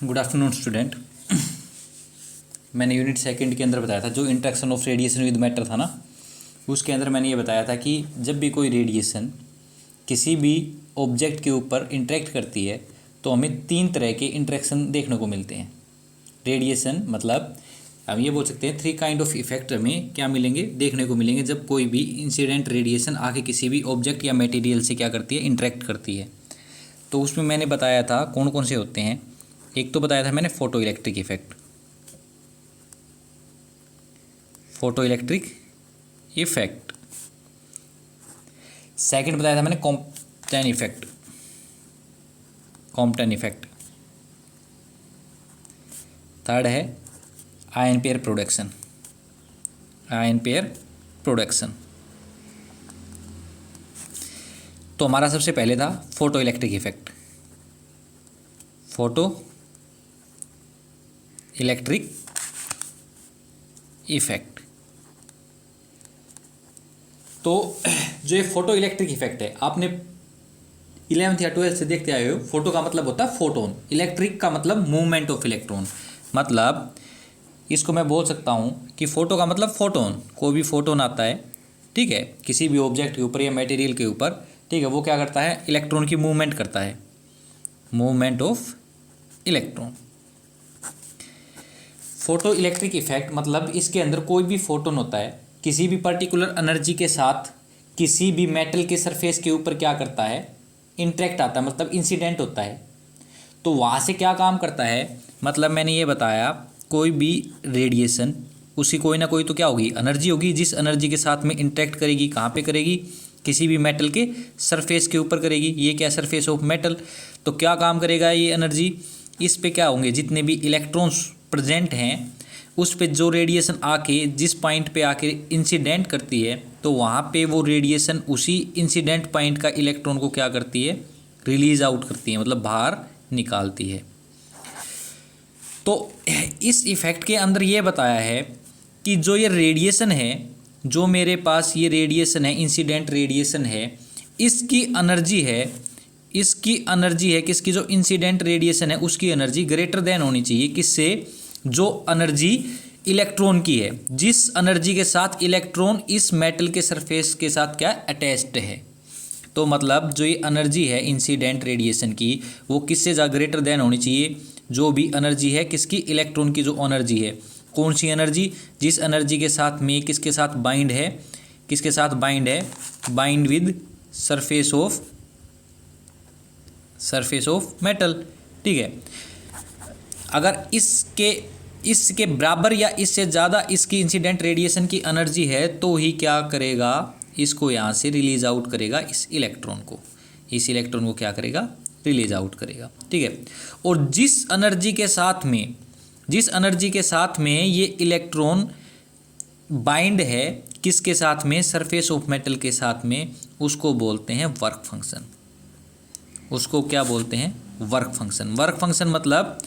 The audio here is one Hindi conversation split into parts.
Good afternoon student. मैंने यूनिट सेकंड के अंदर बताया था जो interaction of radiation with matter था ना, उसके अंदर मैंने ये बताया था कि जब भी कोई रेडिएशन किसी भी ऑब्जेक्ट के ऊपर इंटरेक्ट करती है तो हमें तीन तरह के इंटरेक्शन देखने को मिलते हैं। रेडिएशन मतलब हम ये बोल सकते हैं 3 काइंड ऑफ इफेक्ट हमें क्या मिलेंगे, देखने को मिलेंगे जब कोई भी इंसिडेंट रेडिएशन आके किसी भी ऑब्जेक्ट या मटेरियल से क्या करती है, इंटरेक्ट करती है। तो उसमें मैंने बताया था कौन कौन से होते हैं। एक तो बताया था मैंने photo electric effect, photo electric effect. Second बताया था मैंने Compton effect, Compton effect. Third है ion pair production, ion pair production. तो हमारा सबसे पहले था photo electric effect, photo electric effect. तो जो ये फोटो इलेक्ट्रिक इफेक्ट है, आपने 11th या 12th से देखते आए हो। फोटो का मतलब होता है फोटोन, इलेक्ट्रिक का मतलब मूवमेंट ऑफ इलेक्ट्रॉन। मतलब इसको मैं बोल सकता हूँ कि फोटो का मतलब फोटोन, कोई भी फोटोन आता है, ठीक है, किसी भी ऑब्जेक्ट के ऊपर या मटेरियल के ऊपर, ठीक है, वो क्या करता है, इलेक्ट्रॉन की मूवमेंट करता है, movement of electron. Photo electric effect मतलब इसके अंदर कोई भी फोटोन होता है किसी भी पर्टिकुलर एनर्जी के साथ किसी भी मेटल के सरफेस के ऊपर क्या करता है, इंटरेक्ट आता है, मतलब इंसिडेंट होता है। तो वहाँ से क्या काम करता है, मतलब मैंने ये बताया कोई भी रेडिएशन उसकी कोई ना कोई तो क्या होगी, एनर्जी होगी, जिस एनर्जी के साथ में इंटरेक्ट करेगी, कहाँ पे करेगी, किसी भी मेटल के सरफेस के ऊपर करेगी। ये क्या, सरफेस ऑफ मेटल। तो क्या काम करेगा ये एनर्जी, इस पे क्या होंगे, जितने भी इलेक्ट्रॉन्स प्रेजेंट हैं उस पे जो रेडिएशन आके जिस पॉइंट पे आके इंसिडेंट करती है, तो वहाँ पे वो रेडिएशन उसी इंसिडेंट पॉइंट का इलेक्ट्रॉन को क्या करती है, रिलीज आउट करती है, मतलब बाहर निकालती है। तो इस इफेक्ट के अंदर ये बताया है कि जो ये रेडिएशन है, जो मेरे पास ये रेडिएशन है, इंसिडेंट रेडिएशन है, इसकी एनर्जी है, इसकी एनर्जी है किसकी, जो इंसिडेंट रेडिएशन है उसकी एनर्जी ग्रेटर देन होनी चाहिए किससे, जो एनर्जी इलेक्ट्रॉन की है, जिस एनर्जी के साथ इलेक्ट्रॉन इस मेटल के सरफेस के साथ क्या अटैच्ड है। तो मतलब जो ये एनर्जी है इंसिडेंट रेडिएशन की, वो किससे ज़्यादा ग्रेटर देन होनी चाहिए, जो भी एनर्जी है किसकी, इलेक्ट्रॉन की जो एनर्जी है। कौन सी एनर्जी, जिस एनर्जी के साथ में किसके साथ बाइंड है, किसके साथ बाइंड है, bind with surface of metal, ठीक है। अगर इसके बराबर या इससे ज़्यादा इसकी इंसिडेंट रेडिएशन की एनर्जी है तो ही क्या करेगा, इसको यहाँ से रिलीज आउट करेगा, इस इलेक्ट्रॉन को क्या करेगा, रिलीज आउट करेगा, ठीक है। और जिस एनर्जी के साथ में ये इलेक्ट्रॉन बाइंड है किसके साथ में, सरफेस ऑफ मेटल के साथ में, उसको बोलते हैं वर्क फंक्शन। उसको क्या बोलते हैं, वर्क फंक्शन। वर्क फंक्शन मतलब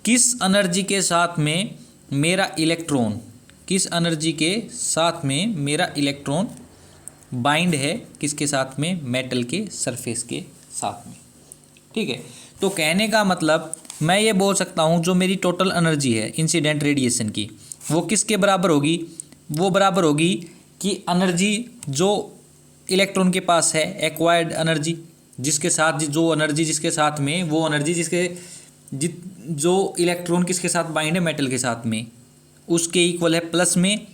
किस एनर्जी के साथ में मेरा इलेक्ट्रॉन, किस एनर्जी के साथ में मेरा इलेक्ट्रॉन बाइंड है किसके साथ में, मेटल के सरफेस के साथ में, ठीक है। तो कहने का मतलब मैं ये बोल सकता हूँ जो मेरी टोटल एनर्जी है इंसिडेंट रेडिएशन की, वो किसके बराबर होगी, वो बराबर होगी कि एनर्जी जो इलेक्ट्रॉन के पास है, एक्वायर्ड एनर्जी, जिसके साथ जो एनर्जी जिसके साथ में, वो एनर्जी जो इलेक्ट्रॉन किसके साथ बाइंड है, मेटल के साथ में, उसके इक्वल है प्लस में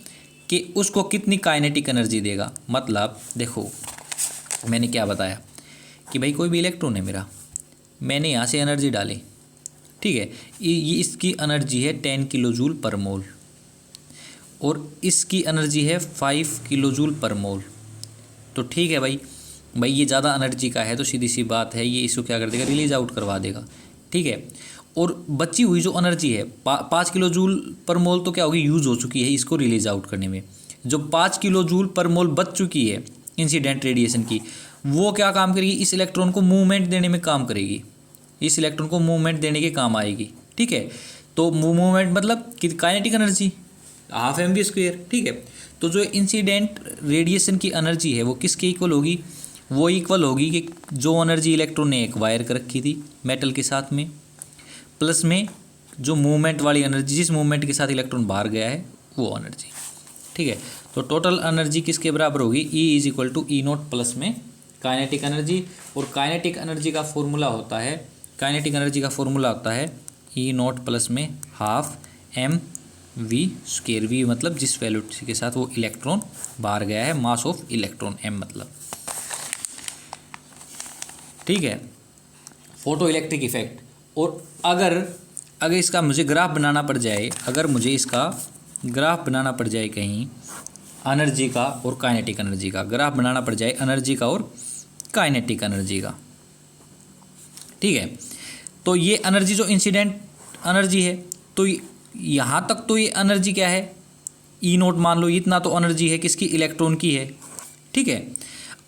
कि उसको कितनी काइनेटिक एनर्जी देगा। मतलब देखो मैंने क्या बताया कि भाई कोई भी इलेक्ट्रॉन है मेरा, मैंने यहाँ से एनर्जी डाली, ठीक है, ये इसकी एनर्जी है 10 किलो जूल पर मोल और इसकी एनर्जी है 5 किलो जूल पर मोल। तो ठीक है भाई ये ज़्यादा एनर्जी का है तो सीधी सी बात है ये इसको क्या कर देगा, रिलीज आउट करवा देगा, ठीक है। और बची हुई जो एनर्जी है 5 किलो जूल पर मोल तो क्या होगी, यूज़ हो चुकी है इसको रिलीज आउट करने में। जो 5 किलो जूल पर मोल बच चुकी है इंसिडेंट रेडिएशन की, वो क्या काम करेगी, इस इलेक्ट्रॉन को मूवमेंट देने में काम करेगी, इस इलेक्ट्रॉन को मूवमेंट देने के काम आएगी, ठीक है। तो मूवमेंट मतलब काइनेटिक एनर्जी ½ mv², ठीक है। तो जो इंसिडेंट रेडिएशन की एनर्जी है वो किसके इक्वल होगी, वो इक्वल होगी कि जो एनर्जी इलेक्ट्रॉन ने एक्वायर कर रखी थी मेटल के साथ में, प्लस में जो मूवमेंट वाली एनर्जी, जिस मूवमेंट के साथ इलेक्ट्रॉन बाहर गया है वो एनर्जी। ठीक है, तो टोटल एनर्जी किसके बराबर होगी, E is equal to E naught plus में काइनेटिक एनर्जी। और काइनेटिक एनर्जी का फॉर्मूला होता है, काइनेटिक एनर्जी का फॉर्मूला होता है ई नॉट प्लस में half M V square. V मतलब जिस वेलोसिटी के साथ वो इलेक्ट्रॉन बाहर गया है, मास ऑफ इलेक्ट्रॉन एम मतलब। ठीक है, फोटो इलेक्ट्रिक इफेक्ट। और अगर इसका मुझे ग्राफ बनाना पड़ जाए, अगर मुझे इसका ग्राफ बनाना पड़ जाए कहीं एनर्जी का और काइनेटिक एनर्जी का, ग्राफ बनाना पड़ जाए एनर्जी का और काइनेटिक एनर्जी का, ठीक है, तो ये एनर्जी जो इंसिडेंट एनर्जी है, तो यहाँ तक तो ये एनर्जी क्या है, ई नोट मान लो, इतना तो एनर्जी है किसकी, इलेक्ट्रॉन की है। ठीक है,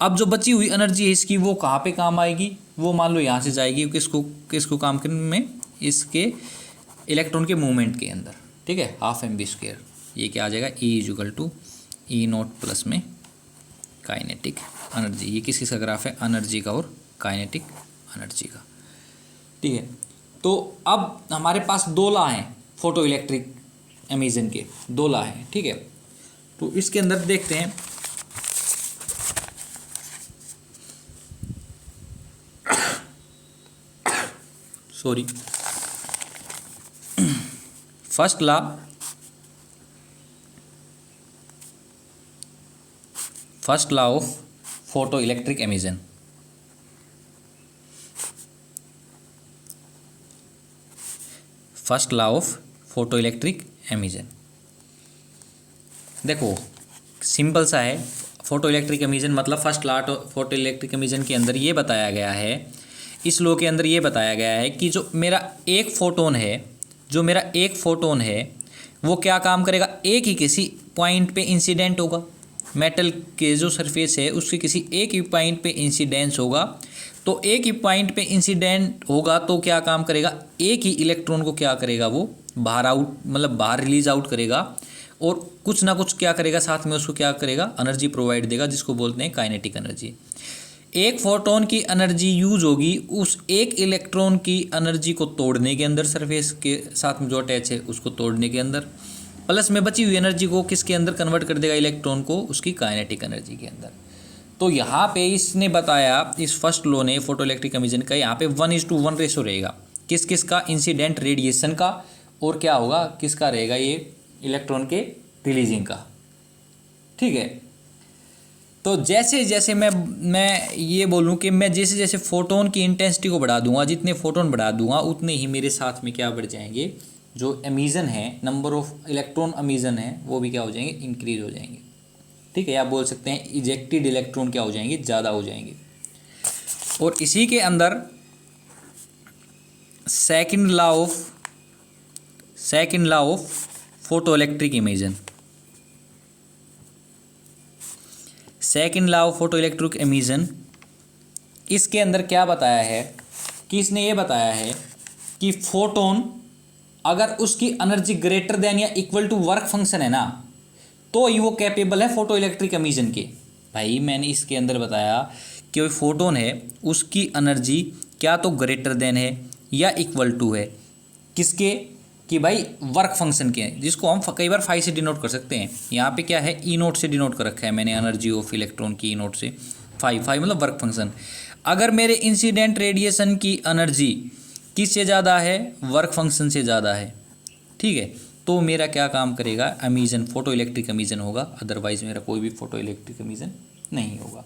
अब जो बची हुई एनर्जी है इसकी, वो कहाँ पे काम आएगी, वो मान लो यहाँ से जाएगी किसको काम करने में, इसके इलेक्ट्रॉन के मूवमेंट के अंदर। ठीक है, हाफ एम बी स्क्वायर, ये क्या आ जाएगा, E is equal to E naught plus में काइनेटिक एनर्जी। ये किस का ग्राफ है, एनर्जी का और काइनेटिक एनर्जी का। ठीक है, तो अब हमारे पास दो लॉ हैं फोटो इलेक्ट्रिक एमिशन के, दो लॉ हैं। ठीक है, तो इसके अंदर देखते हैं, sorry, first law, first law of photo electric emission. First law of photo electric emission, देखो सिंपल सा है। फोटो इलेक्ट्रिक एमिशन मतलब first law photo electric emission के अंदर ये बताया गया है, इस लॉ के अंदर ये बताया गया है कि जो मेरा एक फोटोन है, जो मेरा एक फोटोन है वो क्या काम करेगा, एक ही किसी पॉइंट पे इंसिडेंट होगा, मेटल के जो सरफेस है उसके किसी एक ही पॉइंट पे इंसिडेंस होगा। तो एक ही पॉइंट पे इंसिडेंट होगा तो क्या काम करेगा, एक ही इलेक्ट्रॉन को क्या करेगा, वो बाहर आउट मतलब बाहर रिलीज आउट करेगा और कुछ ना कुछ क्या करेगा, साथ में उसको क्या करेगा, एनर्जी प्रोवाइड देगा, जिसको बोलते हैं काइनेटिक एनर्जी। एक फोटोन की एनर्जी यूज होगी उस एक इलेक्ट्रॉन की एनर्जी को तोड़ने के अंदर, सरफेस के साथ में जो अटैच है उसको तोड़ने के अंदर, प्लस में बची हुई एनर्जी को किसके अंदर कन्वर्ट कर देगा, इलेक्ट्रॉन को उसकी काइनेटिक एनर्जी के अंदर। तो यहाँ पे इसने बताया, इस फर्स्ट लॉ ने फोटो इलेक्ट्रिक एमिशन का, यहाँ पे 1:1 रेशो रहेगा, किस किस का, इंसिडेंट रेडिएशन का, और क्या होगा, किसका रहेगा, ये इलेक्ट्रॉन के रिलीजिंग का। ठीक है, तो जैसे जैसे मैं ये बोलूँ कि मैं जैसे जैसे फोटोन की इंटेंसिटी को बढ़ा दूंगा, जितने फोटोन बढ़ा दूंगा उतने ही मेरे साथ में क्या बढ़ जाएंगे, जो एमिशन है, नंबर ऑफ इलेक्ट्रॉन एमिशन है वो भी क्या हो जाएंगे, इंक्रीज हो जाएंगे। ठीक है, आप बोल सकते हैं इजेक्टेड इलेक्ट्रॉन क्या हो जाएंगे, ज़्यादा हो जाएंगे। और इसी के अंदर second law of photo electric emission, second law of photo electric emission, इसके अंदर क्या बताया है कि इसने ये बताया है कि फोटोन अगर उसकी एनर्जी ग्रेटर देन या इक्वल टू वर्क फंक्शन है ना, तो ही वो कैपेबल है फोटो इलेक्ट्रिक एमिशन के। भाई मैंने इसके अंदर बताया कि वो फोटोन है उसकी एनर्जी क्या तो ग्रेटर देन है या इक्वल टू है किसके, कि भाई वर्क फंक्शन के हैं, जिसको हम कई बार फाई से डिनोट कर सकते हैं। यहाँ पे क्या है, ई नोट से डिनोट कर रखा है मैंने एनर्जी ऑफ इलेक्ट्रॉन की, ई नोट से, फाई मतलब वर्क फंक्शन। अगर मेरे इंसिडेंट रेडिएशन की एनर्जी किससे ज़्यादा है, वर्क फंक्शन से ज़्यादा है, ठीक है, तो मेरा क्या काम करेगा, एमिशन, फोटो इलेक्ट्रिक एमिशन होगा, अदरवाइज मेरा कोई भी फोटो इलेक्ट्रिक एमिशन नहीं होगा।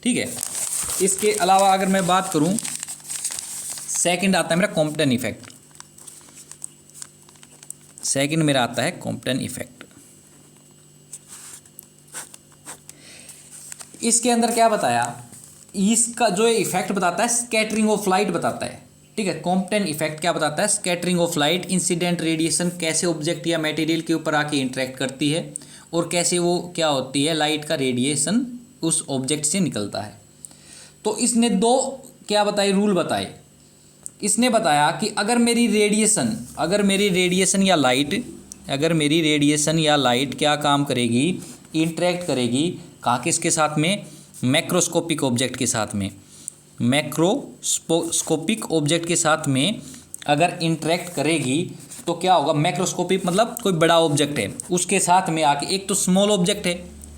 ठीक है, इसके अलावा अगर मैं बात करूं, सेकंड आता है मेरा कॉम्पटन इफेक्ट, सेकंड मेरा आता है कॉम्पटन इफेक्ट। इसके अंदर क्या बताया, इसका जो इफेक्ट बताता है स्कैटरिंग ऑफ लाइट बताता है। ठीक है, कॉम्पटन इफेक्ट क्या बताता है, scattering of light, incident radiation कैसे ऑब्जेक्ट या मटेरियल के ऊपर आके इंटरेक्ट करती है और कैसे वो क्या होती है, लाइट का रेडिएशन उस ऑब्जेक्ट से निकलता है। तो इसने दो क्या बताए, रूल बताए। इसने बताया कि अगर मेरी रेडिएशन या लाइट क्या काम करेगी, इंटरेक्ट करेगी, कहाँ किसके साथ में, मैक्रोस्कोपिक ऑब्जेक्ट के साथ में, मैक्रोस्कोपिक ऑब्जेक्ट के साथ में अगर इंटरेक्ट करेगी तो क्या होगा, मैक्रोस्कोपिक मतलब कोई बड़ा ऑब्जेक्ट है उसके साथ में आके, एक तो स्मॉल ऑब्जेक्ट है,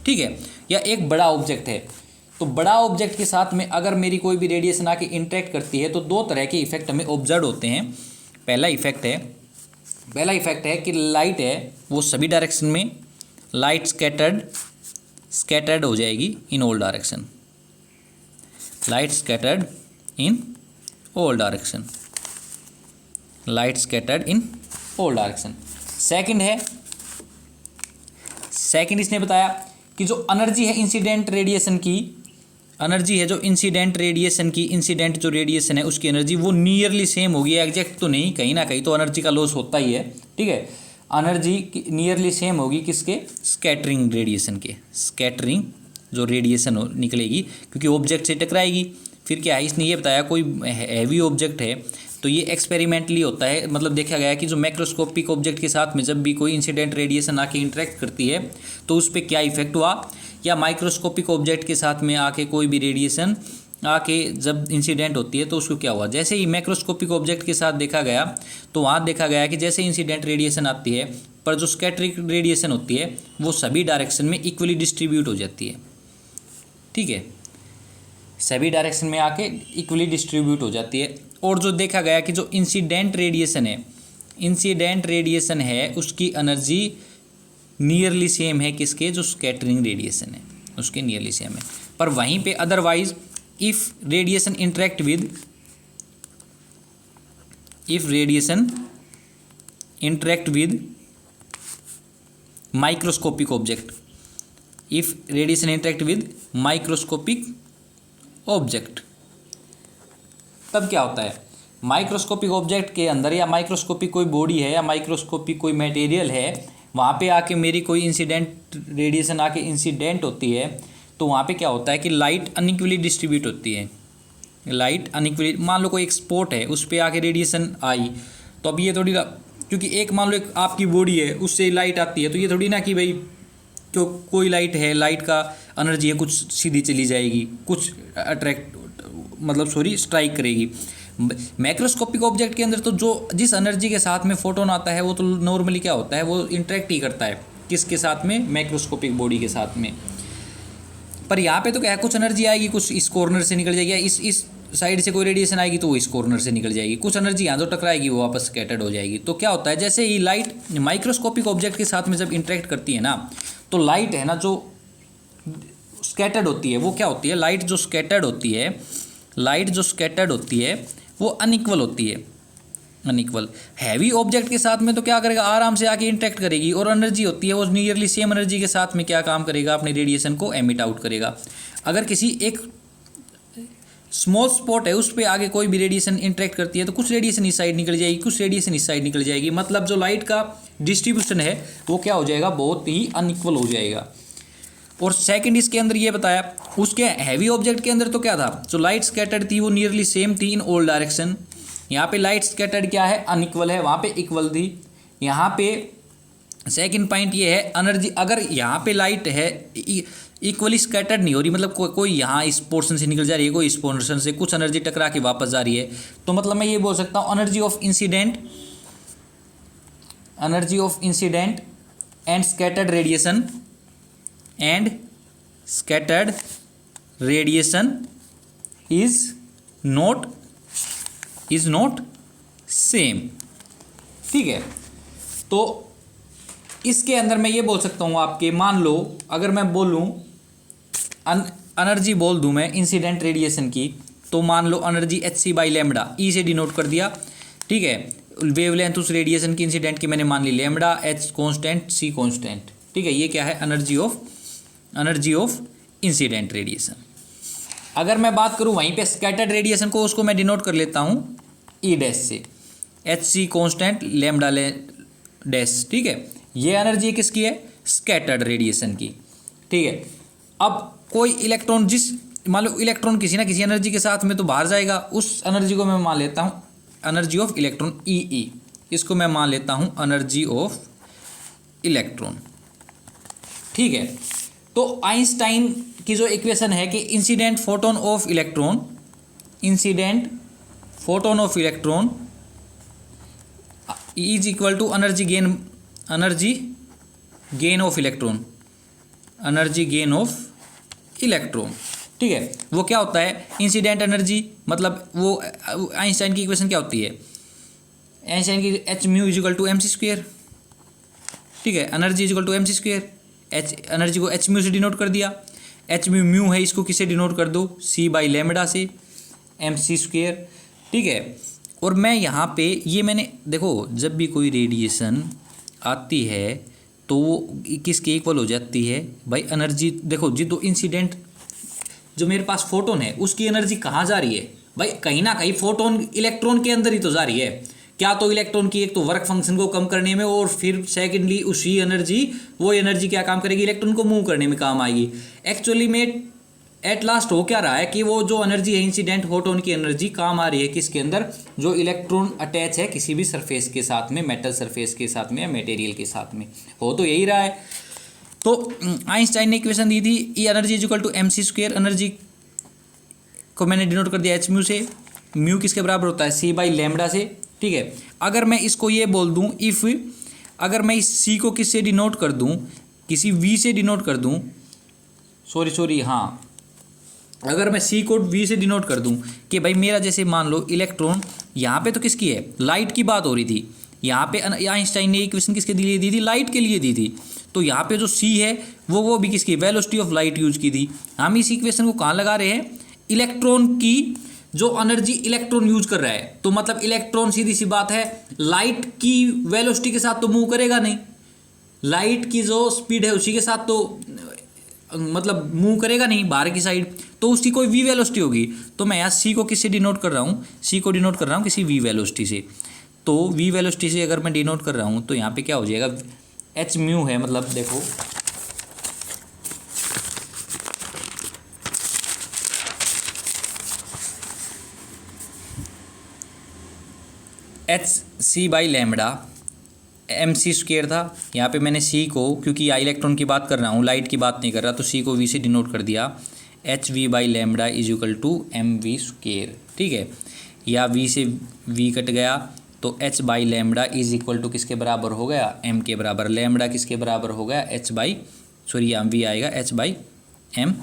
ठीक है, या एक बड़ा ऑब्जेक्ट है, तो बड़ा ऑब्जेक्ट के साथ में अगर मेरी कोई भी रेडिएशन आके इंटरेक्ट करती है तो दो तरह के इफेक्ट हमें ऑब्जर्व होते हैं। पहला इफेक्ट है कि लाइट है वो सभी डायरेक्शन में, लाइट स्कैटर्ड हो जाएगी in all direction, light scattered in all direction, light scattered in all direction. Second इसने बताया कि जो एनर्जी है इंसिडेंट रेडिएशन की, एनर्जी है जो इंसिडेंट रेडिएशन की, इंसिडेंट जो रेडिएशन है उसकी एनर्जी वो नियरली सेम होगी, एग्जैक्ट तो नहीं, कहीं ना कहीं तो एनर्जी का लॉस होता ही है, ठीक है। एनर्जी नियरली सेम होगी किसके, स्कैटरिंग रेडिएशन के, स्कैटरिंग जो रेडिएशन निकलेगी क्योंकि ऑब्जेक्ट से टकराएगी। फिर क्या है, इसने ये बताया कोई हैवी ऑब्जेक्ट है तो ये एक्सपेरिमेंटली होता है, मतलब देखा गया है कि जो मैक्रोस्कोपिक ऑब्जेक्ट के साथ में जब भी कोई इंसिडेंट रेडिएशन आके इंटरेक्ट करती है तो उस पर क्या इफेक्ट हुआ, या माइक्रोस्कोपिक ऑब्जेक्ट के साथ में आके कोई भी रेडिएशन आके जब इंसिडेंट होती है तो उसको क्या हुआ। जैसे ही मैक्रोस्कोपिक ऑब्जेक्ट के साथ देखा गया तो वहाँ देखा गया कि जैसे इंसिडेंट रेडिएशन आती है पर जो स्कैटरिंग रेडिएशन होती है वो सभी डायरेक्शन में इक्वली डिस्ट्रीब्यूट हो जाती है, ठीक है, सभी डायरेक्शन में आके इक्वली डिस्ट्रीब्यूट हो जाती है। और जो देखा गया कि जो इंसिडेंट रेडिएशन है उसकी एनर्जी नियरली सेम है किसके, जो स्कैटरिंग रेडिएशन है उसके नियरली सेम है। पर वहीं पे otherwise if radiation interact with microscopic object, तब क्या होता है, माइक्रोस्कोपिक ऑब्जेक्ट के अंदर या माइक्रोस्कोपिक कोई बॉडी है या माइक्रोस्कोपिक कोई मटेरियल है, वहाँ पे आके मेरी कोई इंसिडेंट रेडिएशन आके इंसिडेंट होती है तो वहाँ पे क्या होता है कि लाइट अनइक्वली डिस्ट्रीब्यूट होती है, लाइट अनइक्वली, मान लो कोई एक स्पॉट है उस पर आके रेडिएशन आई तो अब ये थोड़ी ना, क्योंकि एक मान लो एक आपकी बॉडी है उससे लाइट आती है तो ये थोड़ी ना कि भाई जो कोई लाइट है, लाइट का एनर्जी है कुछ सीधी चली जाएगी, कुछ स्ट्राइक करेगी। मैक्रोस्कोपिक ऑब्जेक्ट के अंदर तो जो जिस एनर्जी के साथ में फोटोन आता है वो तो नॉर्मली क्या होता है, वो इंटरेक्ट ही करता है किसके साथ में, मैक्रोस्कोपिक बॉडी के साथ में। पर यहाँ पे तो क्या है, कुछ एनर्जी आएगी, कुछ इस कॉर्नर से निकल जाएगी, इस साइड से कोई रेडिएशन आएगी तो वो इस कॉर्नर से निकल जाएगी, कुछ एनर्जी यहाँ जो टकराएगी वो वापस स्कैटर्ड हो जाएगी। तो क्या होता है, जैसे ही लाइट माइक्रोस्कोपिक ऑब्जेक्ट के साथ में जब इंटरेक्ट करती है ना तो लाइट है ना जो स्कैटर्ड होती है वो क्या होती है, लाइट जो स्कैटर्ड होती है वो अनइक्वल होती है, अनइक्वल। हैवी ऑब्जेक्ट के साथ में तो क्या करेगा, आराम से आके इंटरेक्ट करेगी और एनर्जी होती है वो नियरली सेम एनर्जी के साथ में क्या काम करेगा, अपने रेडिएशन को एमिट आउट करेगा। अगर किसी एक स्मॉल स्पॉट है उस पर आगे कोई भी रेडिएशन इंटरेक्ट करती है तो कुछ रेडिएशन इस साइड निकल जाएगी, कुछ रेडिएशन इस साइड निकल जाएगी, मतलब जो लाइट का डिस्ट्रीब्यूशन है वो क्या हो जाएगा, बहुत ही अनइक्वल हो जाएगा। और सेकंड इसके अंदर ये बताया, उसके हैवी ऑब्जेक्ट के अंदर तो क्या था, जो लाइट स्कैटर्ड थी वो नियरली सेम थी इन ऑल डायरेक्शन। यहाँ पे लाइट स्कैटर्ड क्या है, अनइक्वल है, वहाँ पे इक्वल थी। यहाँ पे सेकंड पॉइंट ये है, एनर्जी अगर यहाँ पे लाइट है इक्वली स्कैटर्ड नहीं हो रही, मतलब कोई यहाँ इस पोर्शन से निकल जा रही है, कोई इस पोर्शन से, कुछ एनर्जी टकरा के वापस जा रही है, तो मतलब मैं ये बोल सकता हूँ energy of incident and scattered radiation is not same, ठीक है। तो इसके अंदर मैं ये बोल सकता हूँ आपके, मान लो अगर मैं बोलूँ एनर्जी बोल दूँ मैं इंसिडेंट रेडिएशन की, तो मान लो एनर्जी hc/λ, ई से डिनोट कर दिया, ठीक है। वेवलेंथ उस रेडिएशन की इंसिडेंट की मैंने मान ली lambda, h constant, c constant, ठीक है। ये क्या है, एनर्जी ऑफ इंसिडेंट रेडिएशन। अगर मैं बात करूँ वहीं पे स्कैटर्ड रेडिएशन को, उसको मैं डिनोट कर लेता हूँ ई डैश से, hc कांस्टेंट लैम्बडा डैश, ठीक है। ये एनर्जी किसकी है, स्कैटर्ड रेडिएशन की, ठीक है। अब कोई इलेक्ट्रॉन, मान लो इलेक्ट्रॉन किसी ना किसी एनर्जी के साथ में तो बाहर जाएगा, उस एनर्जी को मैं मान लेता हूँ एनर्जी ऑफ इलेक्ट्रॉन ई, इसको मैं मान लेता हूँ एनर्जी ऑफ इलेक्ट्रॉन, ठीक है। तो आइंस्टाइन की जो इक्वेशन है कि incident photon of electron is equal to energy gain of electron, energy gain of electron. ठीक है, वो क्या होता है, इंसिडेंट एनर्जी, मतलब वो आइंस्टाइन की इक्वेशन क्या होती है, आइंस्टाइन की H mu is equal to M C square. ठीक है, energy is equal to M C square, H energy को एच म्यू से डिनोट कर दिया, एच म्यू म्यू है, इसको किससे डिनोट कर दो, सी बाई लैम्बडा से, एम सी स्क्वेयर। ठीक है, और मैं यहाँ पे ये मैंने देखो, जब भी कोई रेडिएशन आती है तो वो किसके इक्वल हो जाती है भाई, एनर्जी। देखो जी, तो इंसिडेंट जो मेरे पास फोटोन है उसकी एनर्जी कहाँ जा रही है भाई, कहीं ना कहीं फोटोन इलेक्ट्रॉन के अंदर ही तो जा रही है। क्या तो इलेक्ट्रॉन की एक तो वर्क फंक्शन को कम करने में, और फिर सेकेंडली उसी एनर्जी, वो एनर्जी क्या काम करेगी, इलेक्ट्रॉन को मूव करने में काम आएगी। एक्चुअली में एट लास्ट हो क्या रहा है कि वो जो एनर्जी है इंसिडेंट फोटोन की एनर्जी काम आ रही है किसके अंदर, जो इलेक्ट्रॉन अटैच है किसी भी सरफेस के साथ में, मेटल सरफेस के साथ में या मटेरियल के साथ में, हो तो यही रहा है। तो आइंस्टाइन ने इक्वेशन दी थी, E energy is equal to M C square, energy को मैंने डिनोट कर दिया एच म्यू से, म्यू किसके बराबर होता है, सी बाई लैम्बडा से। ठीक है, अगर मैं इसको ये बोल दूं, इफ़ अगर मैं इस सी को किससे डिनोट कर दूं, किसी वी से डिनोट कर दूं, सॉरी हाँ, अगर मैं सी को वी से डिनोट कर दूं कि भाई मेरा जैसे मान लो इलेक्ट्रॉन, यहाँ पे तो किसकी है, लाइट की बात हो रही थी, यहाँ पे आइंस्टाइन ने इक्वेशन किसके लिए दी थी, लाइट के लिए दी थी। तो यहाँ पे जो सी है वो भी किसकी, वेलोसिटी ऑफ लाइट यूज की थी। हम इस इक्वेशन को कहाँ लगा रहे हैं, इलेक्ट्रॉन की जो एनर्जी इलेक्ट्रॉन यूज कर रहा है, तो मतलब इलेक्ट्रॉन सीधी सी बात है लाइट की वेलोसिटी के साथ तो मूव करेगा नहीं, लाइट की जो स्पीड है उसी के साथ तो मतलब मूव करेगा नहीं बाहर की साइड, तो उसकी कोई वी वेलोसिटी होगी। तो मैं यहाँ सी को किससे डिनोट कर रहा हूँ, सी को डिनोट कर रहा हूँ किसी वी वेलोसिटी से। तो वी वेलोसिटी से अगर मैं डिनोट कर रहा हूँ तो यहाँ पे क्या हो जाएगा, एच म्यू है, मतलब देखो H C by lambda, M C square था, यहाँ पे मैंने सी को, क्योंकि आई इलेक्ट्रॉन की बात कर रहा हूँ, लाइट की बात नहीं कर रहा, तो सी को वी से डिनोट कर दिया, H V by lambda is equal to M V square. ठीक है, या वी से वी कट गया तो H by lambda is equal to किसके बराबर हो गया, एम के बराबर, लैम्बडा किसके बराबर हो गया, एच बाई, सॉरी यहाँ वी आएगा, एच बाई एम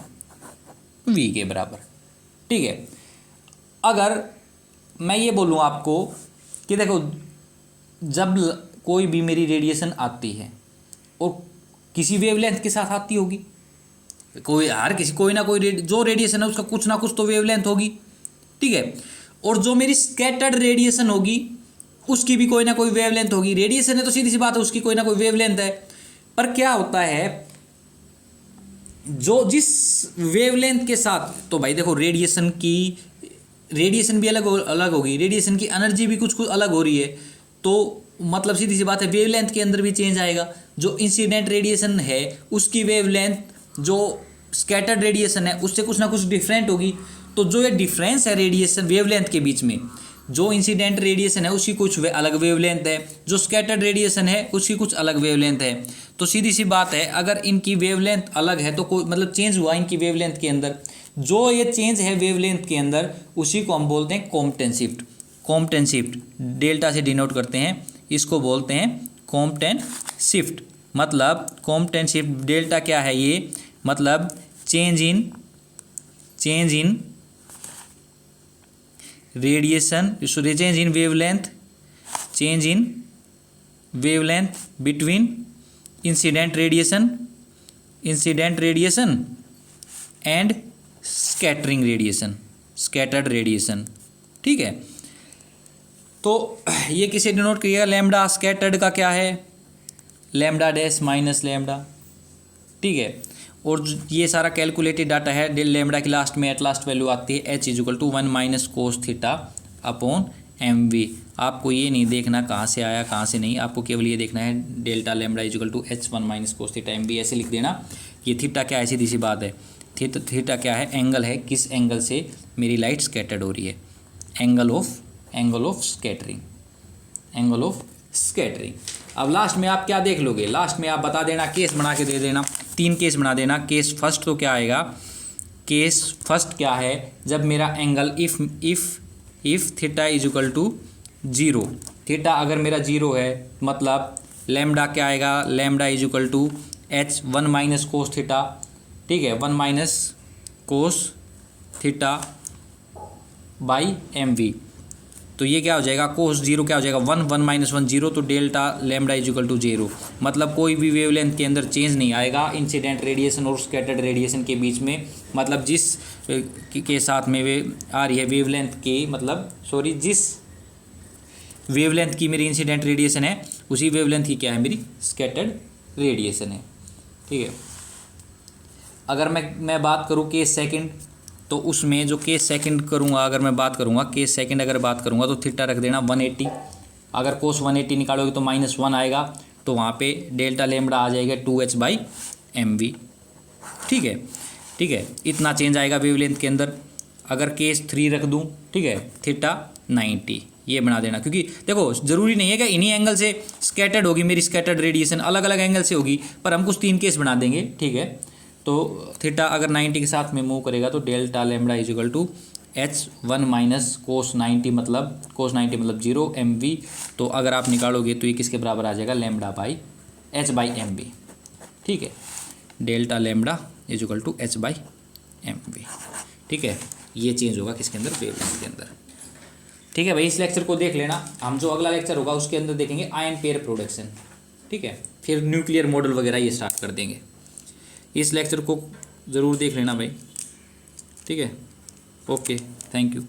वी के बराबर। ठीक है, अगर मैं ये बोलूँ आपको कि देखो, जब कोई भी मेरी रेडिएशन आती है और किसी वेवलेंथ के साथ आती होगी, कोई हर किसी कोई ना कोई जो रेडिएशन है उसका कुछ ना कुछ तो वेवलेंथ होगी। ठीक है, और जो मेरी स्कैटर्ड रेडिएशन होगी उसकी भी कोई ना कोई वेवलेंथ होगी। रेडिएशन है तो सीधी सी बात है उसकी कोई ना कोई वेवलेंथ है। पर क्या होता है, जो जिस वेवलेंथ के साथ, तो भाई देखो रेडिएशन भी अलग अलग होगी, रेडिएशन की एनर्जी भी कुछ कुछ अलग हो रही है, तो मतलब सीधी सी बात है वेवलेंथ के अंदर भी चेंज आएगा। जो इंसिडेंट रेडिएशन है उसकी वेवलेंथ जो स्कैटर्ड रेडिएशन है उससे कुछ ना कुछ डिफरेंट होगी। तो जो ये डिफरेंस है रेडिएशन वेवलेंथ के बीच में, जो इंसिडेंट रेडिएशन है उसकी कुछ अलग वेवलेंथ है, जो स्कैटर्ड रेडिएशन है उसकी कुछ अलग वेवलेंथ है। तो सीधी सी बात है, अगर इनकी वेवलेंथ अलग है तो कोई मतलब चेंज हुआ इनकी वेवलेंथ के अंदर, जो ये चेंज है वेवलेंथ के अंदर उसी को हम बोलते हैं कॉम्पटेन शिफ्ट। कॉम्पटेन शिफ्ट डेल्टा से डिनोट करते हैं, इसको बोलते हैं कॉम्पटेन शिफ्ट। मतलब कॉम्पटेन शिफ्ट डेल्टा क्या है, ये मतलब change in radiation, change in wavelength between incident radiation and scattered radiation. ठीक है, तो ये किसे डिनोट करिएगा, लैम्बडा। स्कैटर्ड का क्या है, लैम्बडा डैश माइनस लैम्बडा। ठीक है, और ये सारा कैलकुलेटेड डाटा है। डेल लैम्बडा की लास्ट में एट लास्ट वैल्यू आती है H is equal to 1 minus cos theta upon M V. आपको ये नहीं देखना कहाँ से आया कहाँ से नहीं, आपको केवल ये देखना है delta lambda is equal to H 1 minus cos theta M V, ऐसे लिख देना। ये थीटा क्या है, सीधी सी बात है, थीटा क्या है, एंगल है, किस एंगल से मेरी लाइट स्कैटर्ड हो रही है, एंगल ऑफ स्कैटरिंग। अब लास्ट में आप क्या देख लोगे, लास्ट में आप बता देना, केस बना के दे देना, 3 केस बना देना। केस फर्स्ट तो क्या आएगा, केस फर्स्ट क्या है, जब मेरा angle if theta is equal to 0 theta अगर मेरा 0 है मतलब लैम्डा क्या आएगा, lambda is equal to H 1 minus cos theta, ठीक है, 1 minus cos theta by M V. तो ये क्या हो जाएगा, कोस 0 क्या हो जाएगा 1, 1 माइनस 1 0, तो delta lambda is equal to 0। मतलब कोई भी वेवलेंथ के अंदर चेंज नहीं आएगा इंसिडेंट रेडिएशन और स्कैटर्ड रेडिएशन के बीच में। मतलब जिस के साथ में वे आ रही है वेवलेंथ की, मतलब सॉरी जिस वेवलेंथ की मेरी इंसिडेंट रेडिएशन है उसी वेवलेंथ की क्या है मेरी स्कैटर्ड रेडिएशन है, ठीक है। अगर मैं बात करूँ केस सेकंड, तो उसमें जो केस सेकंड करूँगा, अगर मैं बात करूँगा केस सेकंड अगर बात करूँगा तो थीटा रख देना 180। अगर कोस 180 निकालोगे तो -1 आएगा, तो वहाँ पे डेल्टा लैम्डा आ जाएगा 2h बाई एम वी, ठीक है, ठीक है। इतना चेंज आएगा वेवलेंथ के अंदर। अगर केस 3 रख दूँ, ठीक है, थीटा 90 ये बना देना, क्योंकि देखो ज़रूरी नहीं है कि इन्हीं एंगल से स्कैटर्ड होगी मेरी स्कैटर्ड रेडिएशन, अलग अलग एंगल से होगी, पर हम कुछ 3 केस बना देंगे, ठीक है। तो थीटा अगर 90 के साथ में मूव करेगा तो delta lambda is equal to H 1 minus cos 90 मतलब 0 एम वी। तो अगर आप निकालोगे तो ये किसके बराबर आ जाएगा, lambda by H by M V, ठीक है। Delta lambda is equal to H by M V, ठीक है। ये चेंज होगा किसके अंदर, वेवलेंथ के अंदर, ठीक है भाई। इस लेक्चर को देख लेना, हम जो अगला लेक्चर होगा उसके अंदर देखेंगे आयन पेयर प्रोडक्शन, ठीक है, फिर न्यूक्लियर मॉडल वगैरह ये स्टार्ट कर देंगे। इस लेक्चर को ज़रूर देख लेना भाई, ठीक है। Okay, thank you.